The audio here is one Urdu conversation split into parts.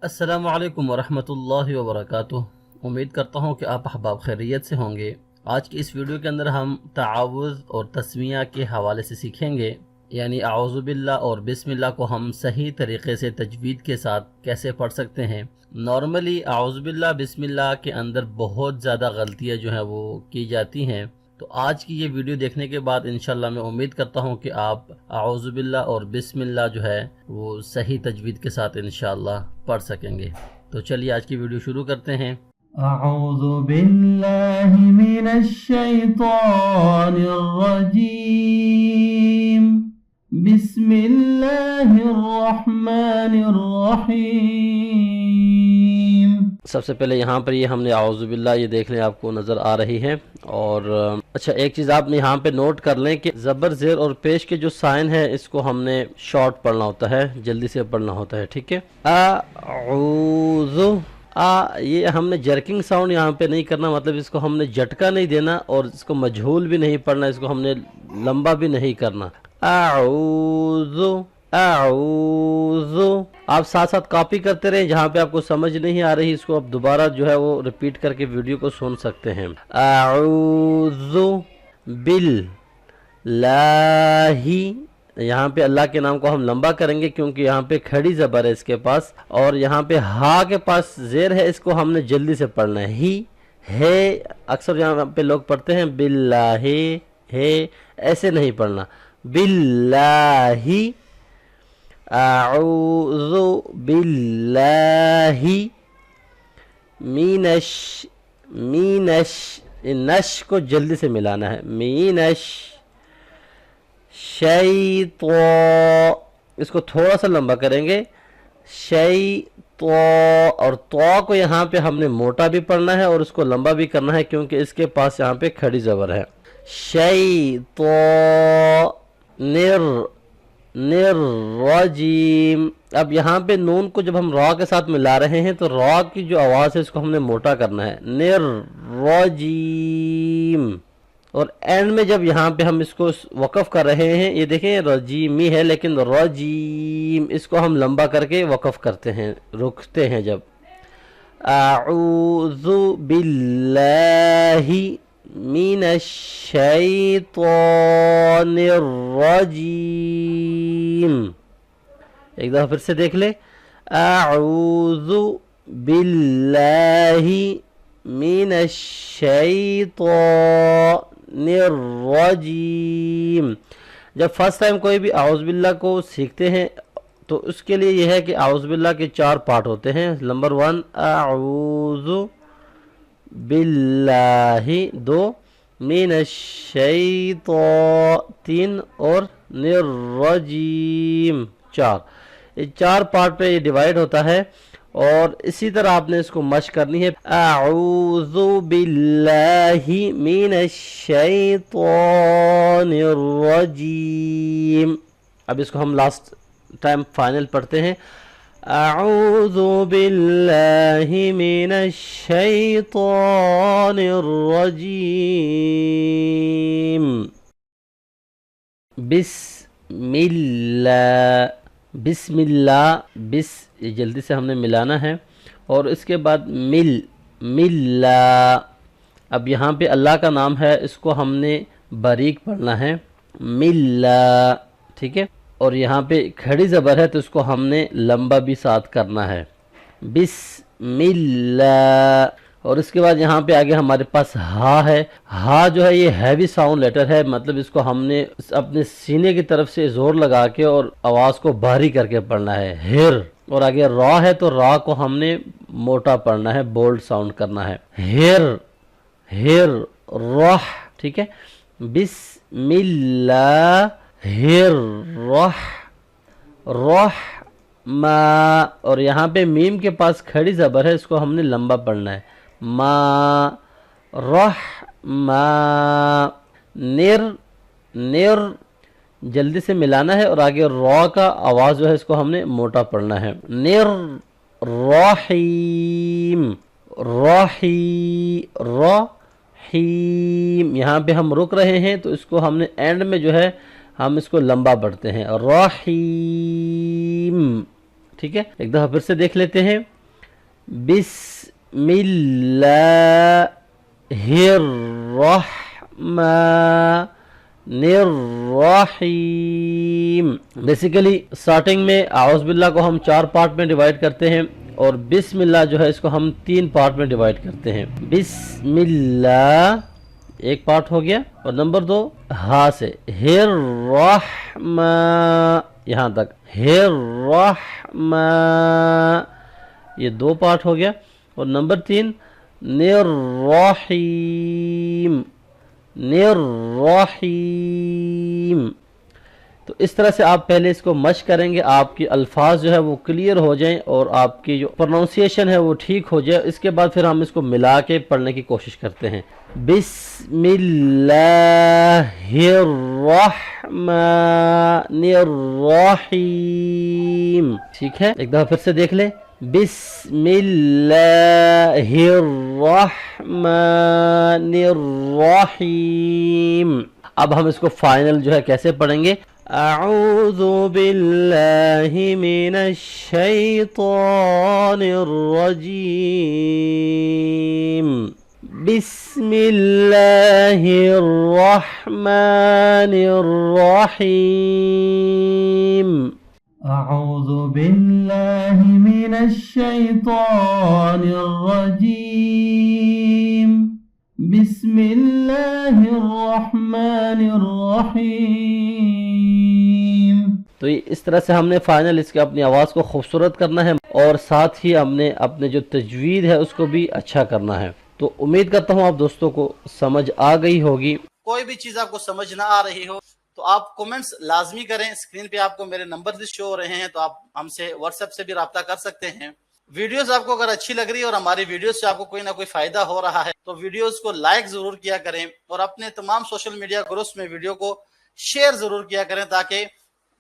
السلام علیکم ورحمۃ اللہ وبرکاتہ۔ امید کرتا ہوں کہ آپ احباب خیریت سے ہوں گے۔ آج کی اس ویڈیو کے اندر ہم تعاوذ اور تسمیہ کے حوالے سے سیکھیں گے، یعنی اعوذ باللہ اور بسم اللہ کو ہم صحیح طریقے سے تجوید کے ساتھ کیسے پڑھ سکتے ہیں۔ نارملی اعوذ باللہ بسم اللہ کے اندر بہت زیادہ غلطیاں جو ہیں وہ کی جاتی ہیں، تو آج کی یہ ویڈیو دیکھنے کے بعد انشاءاللہ میں امید کرتا ہوں کہ آپ اعوذ باللہ اور بسم اللہ جو ہے وہ صحیح تجوید کے ساتھ انشاءاللہ پڑھ سکیں گے۔ تو چلیے آج کی ویڈیو شروع کرتے ہیں۔ اعوذ باللہ من الشیطان الرجیم، بسم اللہ الرحمن الرحیم۔ سب سے پہلے یہاں پر یہ ہم نے اعوذ باللہ یہ دیکھ لیں، آپ کو نظر آ رہی ہے۔ اور اچھا ایک چیز آپ نے یہاں پہ نوٹ کر لیں کہ زبر زیر اور پیش کے جو سائن ہے اس کو ہم نے شارٹ پڑھنا ہوتا ہے، جلدی سے پڑھنا ہوتا ہے، ٹھیک ہے۔ اعوذ یہ ہم نے جرکنگ ساؤنڈ یہاں پہ نہیں کرنا، مطلب اس کو ہم نے جھٹکا نہیں دینا اور اس کو مجہول بھی نہیں پڑھنا، اس کو ہم نے لمبا بھی نہیں کرنا۔ اعوذ اعوذ، آپ ساتھ ساتھ کاپی کرتے رہیں، جہاں پہ آپ کو سمجھ نہیں آ رہی اس کو آپ دوبارہ جو ہے وہ ریپیٹ کر کے ویڈیو کو سن سکتے ہیں۔ اعوذ باللہ، یہاں پہ اللہ کے نام کو ہم لمبا کریں گے کیونکہ یہاں پہ کھڑی زبر ہے اس کے پاس، اور یہاں پہ ہا کے پاس زیر ہے، اس کو ہم نے جلدی سے پڑھنا ہے۔ ہی ہے اکثر یہاں پہ لوگ پڑھتے ہیں باللہ ہے، ایسے نہیں پڑھنا۔ باللہ، اعوذ باللہ مینش، نش کو جلدی سے ملانا ہے، مینش شیطان، اس کو تھوڑا سا لمبا کریں گے، شیطان، اور تو کو یہاں پہ ہم نے موٹا بھی پڑھنا ہے اور اس کو لمبا بھی کرنا ہے کیونکہ اس کے پاس یہاں پہ کھڑی زبر ہے۔ شیطان رجیم، اب یہاں پہ نون کو جب ہم را کے ساتھ ملا رہے ہیں تو را کی جو آواز ہے اس کو ہم نے موٹا کرنا ہے، رجیم، اور اینڈ میں جب یہاں پہ ہم اس کو وقف کر رہے ہیں، یہ دیکھیں رجیمی ہے لیکن رجیم، اس کو ہم لمبا کر کے وقف کرتے ہیں، رکتے ہیں جب۔ اعوذ باللہ من الشیطان الرجیم، ایک دفعہ پھر سے دیکھ لیں، اعوذ باللہ من الشیطان الرجیم۔ جب فرسٹ ٹائم کوئی بھی اعوذ باللہ کو سیکھتے ہیں تو اس کے لیے یہ ہے کہ اعوذ باللہ کے 4 پارٹ ہوتے ہیں۔ نمبر 1 اعوذ باللہ، 2 من الشیطان، 3 اور الرجیم، 4۔ یہ 4 پارٹ پہ یہ ڈیوائیڈ ہوتا ہے اور اسی طرح آپ نے اس کو مشق کرنی ہے۔ اعوذ باللہ من الشیطان الرجیم، اب اس کو ہم لاسٹ ٹائم فائنل پڑھتے ہیں۔ اعوذ باللہ من الشیطان الرجیم، بسم اللہ، بسم اللہ، یہ جلدی سے ہم نے ملانا ہے، اور اس کے بعد ملا، اب یہاں پہ اللہ کا نام ہے، اس کو ہم نے باریک پڑھنا ہے، ملا، ٹھیک ہے، اور یہاں پہ کھڑی زبر ہے تو اس کو ہم نے لمبا بھی ساتھ کرنا ہے، بسم اللہ، اور اس کے بعد یہاں پہ آگے ہمارے پاس ہا ہے، ہا جو ہے یہ ہیوی ساؤنڈ لیٹر ہے، مطلب اس کو ہم نے اپنے سینے کی طرف سے زور لگا کے اور آواز کو بھاری کر کے پڑھنا ہے، ہر، اور آگے را ہے تو را کو ہم نے موٹا پڑھنا ہے، بولڈ ساؤنڈ کرنا ہے، ہر رح، ٹھیک ہے، بسم اللہ ما، اور یہاں پہ میم کے پاس کھڑی زبر ہے، اس کو ہم نے لمبا پڑھنا ہے، ما، نر، جلدی سے ملانا ہے اور آگے را کا آواز جو ہے اس کو ہم نے موٹا پڑھنا ہے، رحیم، یہاں پہ ہم رک رہے ہیں تو اس کو ہم نے اینڈ میں جو ہے ہم اس کو لمبا پڑھتے ہیں، رحیم، ٹھیک ہے، ایک دفعہ پھر سے دیکھ لیتے ہیں۔ بسم اللہ الرحمن الرحیم۔ بیسیکلی سٹارٹنگ میں اعوذ باللہ کو ہم 4 پارٹ میں ڈیوائڈ کرتے ہیں، اور بسم اللہ جو ہے اس کو ہم 3 پارٹ میں ڈیوائڈ کرتے ہیں۔ بسم اللہ ایک پارٹ ہو گیا، اور نمبر 2 ہا سے الرحمن یہاں تک الرحمن، یہ 2 پارٹ ہو گیا، اور نمبر 3 الرحیم الرحیم۔ تو اس طرح سے آپ پہلے اس کو مشق کریں گے، آپ کے الفاظ جو ہے وہ کلیئر ہو جائیں اور آپ کی جو پروننسیشن ہے وہ ٹھیک ہو جائے۔ اس کے بعد پھر ہم اس کو ملا کے پڑھنے کی کوشش کرتے ہیں۔ بسم اللہ الرحمن الرحیم، ٹھیک ہے، ایک دفعہ پھر سے دیکھ لیں۔ بسم اللہ الرحمن الرحیم۔ اب ہم اس کو فائنل جو ہے کیسے پڑھیں گے؟ اعوذ باللہ من الشیطان الرجیم، بسم اللہ الرحمن الرحیم۔ أعوذ بالله من الشيطان الرجيم بسم الله الرحمن الرحيم۔ تو اس طرح سے ہم نے فائنل اس کے اپنی آواز کو خوبصورت کرنا ہے، اور ساتھ ہی ہم نے اپنے جو تجوید ہے اس کو بھی اچھا کرنا ہے۔ تو امید کرتا ہوں آپ دوستوں کو سمجھ آ گئی ہوگی۔ کوئی بھی چیز آپ کو سمجھ نہ آ رہی ہو تو آپ کومنٹس لازمی کریں۔ اسکرین پہ آپ کو میرے نمبر بھی شو ہو رہے ہیں، تو آپ ہم سے واٹس ایپ سے بھی رابطہ کر سکتے ہیں۔ ویڈیوز آپ کو اگر اچھی لگ رہی ہے اور ہماری ویڈیوز سے آپ کو کوئی نہ کوئی فائدہ ہو رہا ہے تو ویڈیوز کو لائک ضرور کیا کریں، اور اپنے تمام سوشل میڈیا گروپس میں ویڈیو کو شیئر ضرور کیا کریں، تاکہ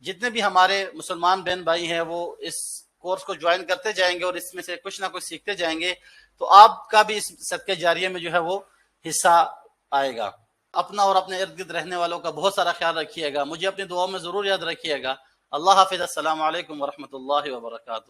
جتنے بھی ہمارے مسلمان بہن بھائی ہیں وہ اس کورس کو جوائن کرتے جائیں گے اور اس میں سے کچھ نہ کچھ سیکھتے جائیں گے، تو آپ کا بھی اس صدقہ جاریہ میں جو ہے وہ حصہ آئے گا۔ اپنا اور اپنے ارد گرد رہنے والوں کا بہت سارا خیال رکھیے گا، مجھے اپنی دعاؤں میں ضرور یاد رکھیے گا۔ اللہ حافظ، السلام علیکم ورحمۃ اللہ وبرکاتہ۔